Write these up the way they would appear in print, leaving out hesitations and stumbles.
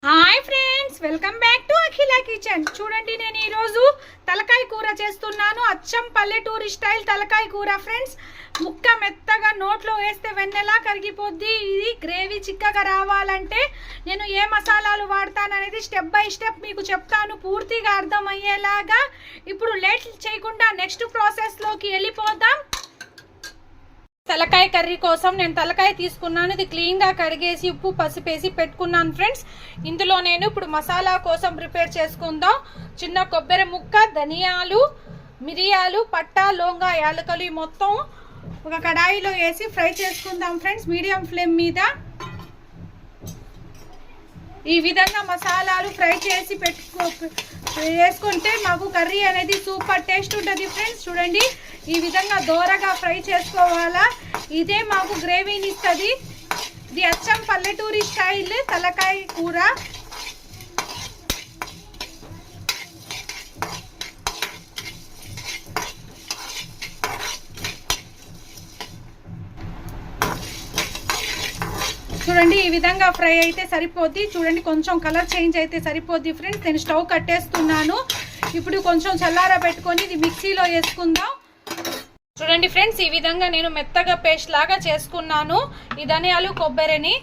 Hi friends, welcome back to Akhila kitchen. చూడండి, నేను ఈరోజు తలకాయ కూర చేస్తున్నాను. అచ్చం పల్లెటూరి స్టైల్ తలకాయ కూర ఫ్రెండ్స్. ముక్క మెత్తగా నోట్లో వేస్తే వెన్నెలా కరిగిపోద్ది. ఇది గ్రేవీ చిక్కగా రావాలంటే నేను ఏ మసాలాలు వాడతాననేది స్టెప్ బై స్టెప్ మీకు చెప్తాను, పూర్తిగా అర్థమయ్యేలాగా. ఇప్పుడు లేట్ చేయకుండా నెక్స్ట్ ప్రాసెస్లోకి వెళ్ళిపోదాం. తలకాయ కర్రీ కోసం నేను తలకాయ తీసుకున్నాను. ఇది క్లీన్గా కడిగేసి ఉప్పు పసుపేసి పెట్టుకున్నాను ఫ్రెండ్స్. ఇందులో నేను ఇప్పుడు మసాలా కోసం ప్రిపేర్ చేసుకుందాం. చిన్న కొబ్బరి ముక్క, ధనియాలు, మిరియాలు, పట్టా, లవంగా, యాలకులు మొత్తం ఒక కడాయిలో వేసి ఫ్రై చేసుకుందాం ఫ్రెండ్స్, మీడియం ఫ్లేమ్ మీద. ఈ విధంగా మసాలాలు ఫ్రై చేసి వేసుకుంటే మాకు కర్రీ అనేది సూపర్ టేస్ట్ ఉంటుంది ఫ్రెండ్స్. చూడండి, ఈ విధంగా దోరగా ఫ్రై చేసుకోవాలా. ఇదే మాకు గ్రేవీని ఇస్తుంది. ఇది అచ్చం పల్లెటూరి స్టైల్ తలకాయ కూర. చూడండి, ఈ విధంగా ఫ్రై అయితే సరిపోద్ది. చూడండి, కొంచెం కలర్ చేంజ్ అయితే సరిపోద్ది ఫ్రెండ్స్. నేను స్టవ్ కట్టేస్తున్నాను. ఇప్పుడు కొంచెం చల్లారా పెట్టుకొని ఇది మిక్సీలో వేసుకుందాం. చూడండి ఫ్రెండ్స్, ఈ విధంగా నేను మెత్తగా పేస్ట్ లాగా చేసుకున్నాను ఈ ధనియాలు, కొబ్బరిని.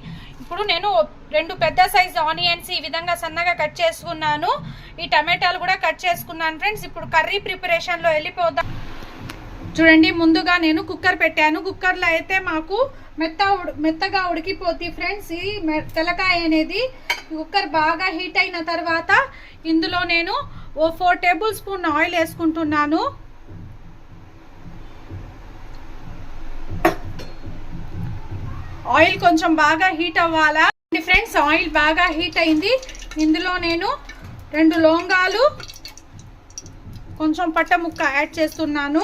ఇప్పుడు నేను 2 పెద్ద సైజ్ ఆనియన్స్ ఈ విధంగా సన్నగా కట్ చేసుకున్నాను. ఈ టమాటాలు కూడా కట్ చేసుకున్నాను ఫ్రెండ్స్. ఇప్పుడు కర్రీ ప్రిపరేషన్లో వెళ్ళిపోదాం. చూడండి, ముందుగా నేను కుక్కర్ పెట్టాను. కుక్కర్లో అయితే మాకు మెత్తగా ఉడికిపోద్ది ఫ్రెండ్స్ ఈ తెలకాయ అనేది. కుక్కర్ బాగా హీట్ అయిన తర్వాత ఇందులో నేను 4 టేబుల్ స్పూన్ ఆయిల్ వేసుకుంటున్నాను. ఆయిల్ కొంచెం బాగా హీట్ అవ్వాలా ఫ్రెండ్స్. ఆయిల్ బాగా హీట్ అయింది. ఇందులో నేను 2 లవంగాలు, కొంచెం పట్ట ముక్క యాడ్ చేస్తున్నాను.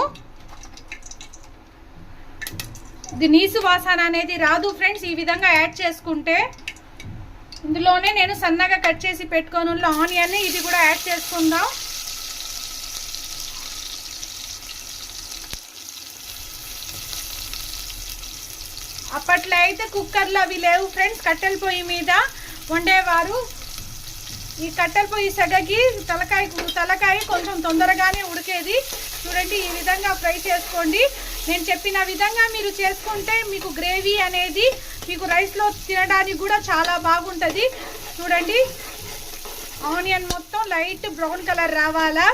ఇది నీసు వాసన అనేది రాదు ఫ్రెండ్స్ ఈ విధంగా యాడ్ చేసుకుంటే. ఇందులోనే నేను సన్నగా కట్ చేసి పెట్టుకొని ఆనియన్ ఇది కూడా యాడ్ చేసుకుందాం. అప్పట్లో అయితే కుక్కర్లు అవి లేవు ఫ్రెండ్స్, కట్టెల పొయ్యి మీద వండేవారు. ఈ కట్టెల పొయ్యి సెగకి తలకాయ కొంచెం తొందరగానే ఉడికేది. చూడండి, ఈ విధంగా ఫ్రై చేసుకోండి. నేను చెప్పిన విధంగా మీరు చేసుకుంటే మీకు గ్రేవీ అనేది మీకు రైస్లో తినడానికి కూడా చాలా బాగుంటుంది. చూడండి, ఆనియన్ మొత్తం లైట్ బ్రౌన్ కలర్ రావాలా.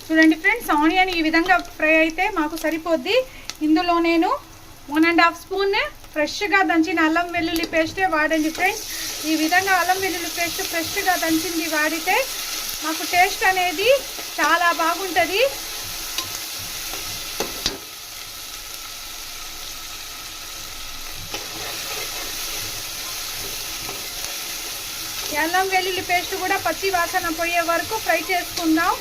చూడండి ఫ్రెండ్స్, ఆనియన్ ఈ విధంగా ఫ్రై అయితే మాకు సరిపోద్ది. ఇందులో నేను 1.5 స్పూన్ ఫ్రెష్గా దంచిన అల్లం వెల్లుల్లి పేస్టే వాడండి ఫ్రెండ్స్. ఈ విధంగా అల్లం వెల్లుల్లి పేస్ట్ ఫ్రెష్గా దంచింది వాడితే మాకు టేస్ట్ అనేది చాలా బాగుంటుంది. అల్లం వెల్లుల్లి పేస్ట్ కూడా పచ్చి వాసన పోయే వరకు ఫ్రై చేసుకుందాం.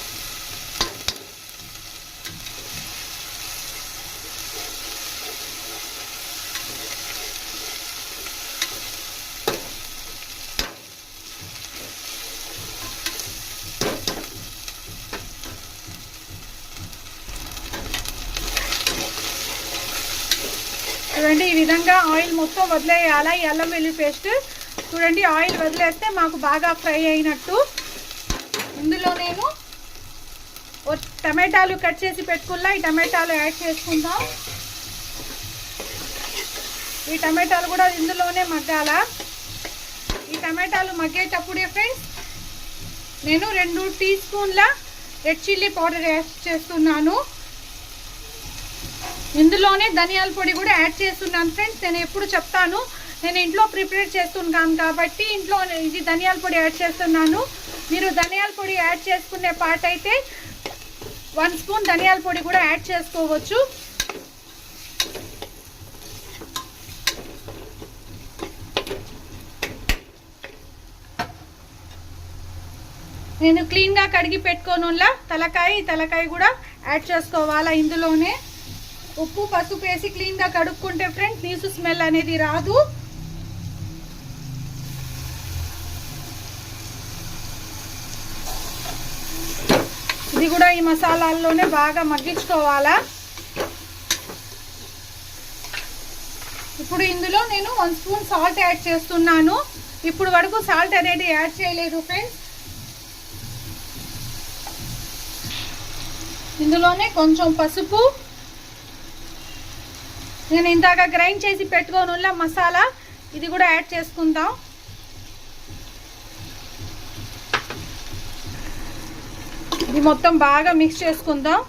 చూడండి, ఈ విధంగా ఆయిల్ మొత్తం వదిలేయాలా ఈ అల్లం వెల్లుల్లి పేస్ట్. చూడండి, ఆయిల్ వదిలేస్తే మాకు బాగా ఫ్రై అయినట్టు. ఇందులో నేను టమాటాలు కట్ చేసి పెట్టుకున్నా. ఈ టమాటాలు యాడ్ చేసుకుందాం. ఈ టమాటాలు కూడా ఇందులోనే మగ్గాల. ఈ టమాటాలు మగ్గేటప్పుడే ఫ్రెండ్స్ నేను 2 టీ స్పూన్ల రెడ్ చిల్లీ పౌడర్ యాడ్ చేస్తున్నాను. ఇందులోనే ధనియాల పొడి కూడా యాడ్ చేస్తున్నాను ఫ్రెండ్స్. నేను ఎప్పుడు చెప్తాను, నేను ఇంట్లో ప్రిపేర్ చేస్తున్నాను కాబట్టి ఇంట్లో ఇది ధనియాల పొడి యాడ్ చేస్తున్నాను. మీరు ధనియాల పొడి యాడ్ చేసుకునే పార్ట్ అయితే 1 స్పూన్ ధనియాల పొడి కూడా యాడ్ చేసుకోవచ్చు. నేను క్లీన్గా కడిగి పెట్టుకోనులా తలకాయ కూడా యాడ్ చేసుకోవాలా. ఇందులోనే ఉప్పు పసుపు వేసి క్లీన్గా కడుక్కుంటే ఫ్రెండ్స్ నీసు స్మెల్ అనేది రాదు. ఇది కూడా ఈ మసాలాల్లోనే బాగా మగ్గించుకోవాలా. ఇప్పుడు ఇందులో నేను 1 స్పూన్ సాల్ట్ యాడ్ చేస్తున్నాను. ఇప్పుడు వరకు సాల్ట్ అనేది యాడ్ చేయలేదు ఫ్రెండ్స్. ఇందులోనే కొంచెం పసుపు, నేను ఇందాక గ్రైండ్ చేసి పెట్టుకోనున్న మసాలా ఇది కూడా యాడ్ చేసుకుందాం. ఇది మొత్తం బాగా మిక్స్ చేసుకుందాం.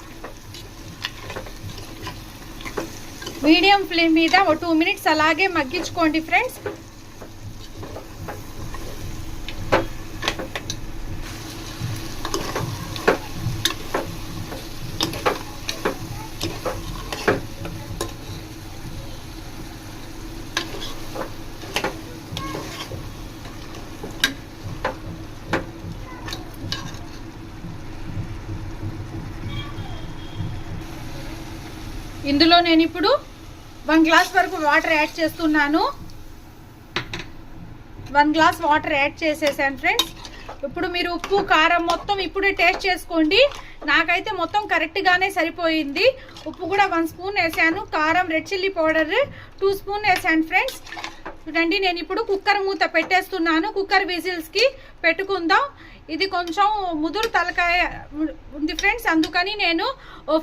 మీడియం ఫ్లేమ్ మీద ఒక 2 మినిట్స్ అలాగే మగ్గించుకోండి ఫ్రెండ్స్. ఇందులో నేను ఇప్పుడు 1 గ్లాస్ వరకు వాటర్ యాడ్ చేస్తున్నాను. 1 గ్లాస్ వాటర్ యాడ్ చేసేసాను ఫ్రెండ్స్. ఇప్పుడు మీరు ఉప్పు కారం మొత్తం ఇప్పుడే టేస్ట్ చేసుకోండి. నాకైతే మొత్తం కరెక్ట్గానే సరిపోయింది. ఉప్పు కూడా 1 స్పూన్ వేసాను, కారం రెడ్ చిల్లీ పౌడర్ 2 స్పూన్ వేసాను ఫ్రెండ్స్. చూడండి, నేను ఇప్పుడు కుక్కర్ మూత పెట్టేస్తున్నాను. కుక్కర్ విజిల్స్కి పెట్టుకుందాం. ఇది కొంచెం ముదురు తలకాయ ఉంది ఫ్రెండ్స్, అందుకని నేను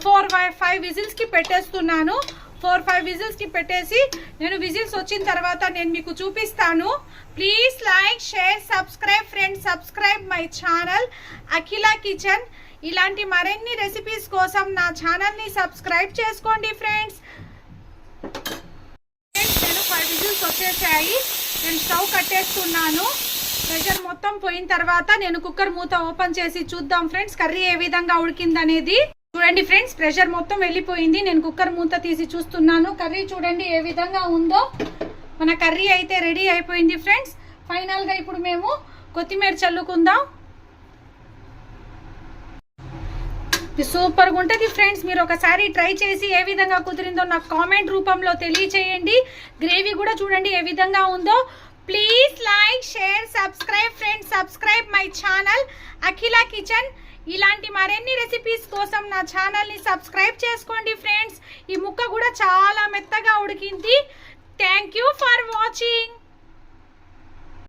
4-5 విజిల్స్కి పెట్టేస్తున్నాను. 4-5 విజిల్స్కి పెట్టేసి నేను విజిల్స్ వచ్చిన తర్వాత నేను మీకు చూపిస్తాను. Please like, share, subscribe friends. Subscribe my channel Akhila kitchen. ఇలాంటి మరిన్ని రెసిపీస్ కోసం నా ఛానల్ని సబ్స్క్రైబ్ చేసుకోండి ఫ్రెండ్స్. నేను 5 విజిల్స్ వచ్చేసాయి. నేను స్టవ్ కట్టేస్తున్నాను. ప్రెషర్ మొత్తం పోయిన తర్వాత నేను కుక్కర్ మూత ఓపెన్ చేసి చూద్దాం ఫ్రెండ్స్ కర్రీ ఏ విధంగా ఉడికిందనేది. చూడండి ఫ్రెండ్స్, ప్రెషర్ మొత్తం వెళ్ళిపోయింది. నేను కుక్కర్ మూత తీసి చూస్తున్నాను. కర్రీ చూడండి ఏ విధంగా ఉందో. మన కర్రీ అయితే రెడీ అయిపోయింది ఫ్రెండ్స్. ఫైనల్గా ఇప్పుడు మేము కొత్తిమీర చల్లుకుందాం. సూపర్గా ఉంటుంది ఫ్రెండ్స్. మీరు ఒకసారి ట్రై చేసి ఏ విధంగా కుదిరిందో నాకు కామెంట్ రూపంలో తెలియచేయండి. గ్రేవీ కూడా చూడండి ఏ విధంగా ఉందో. Please like, share, subscribe friends. Subscribe my channel Akhila kitchen. ఇలాంటి మరిన్ని రెసిపీస్ కోసం నా ఛానల్ని సబ్స్క్రైబ్ చేసుకోండి ఫ్రెండ్స్. ఈ ముక్క కూడా చాలా మెత్తగా ఉడికింది. Thank you for watching.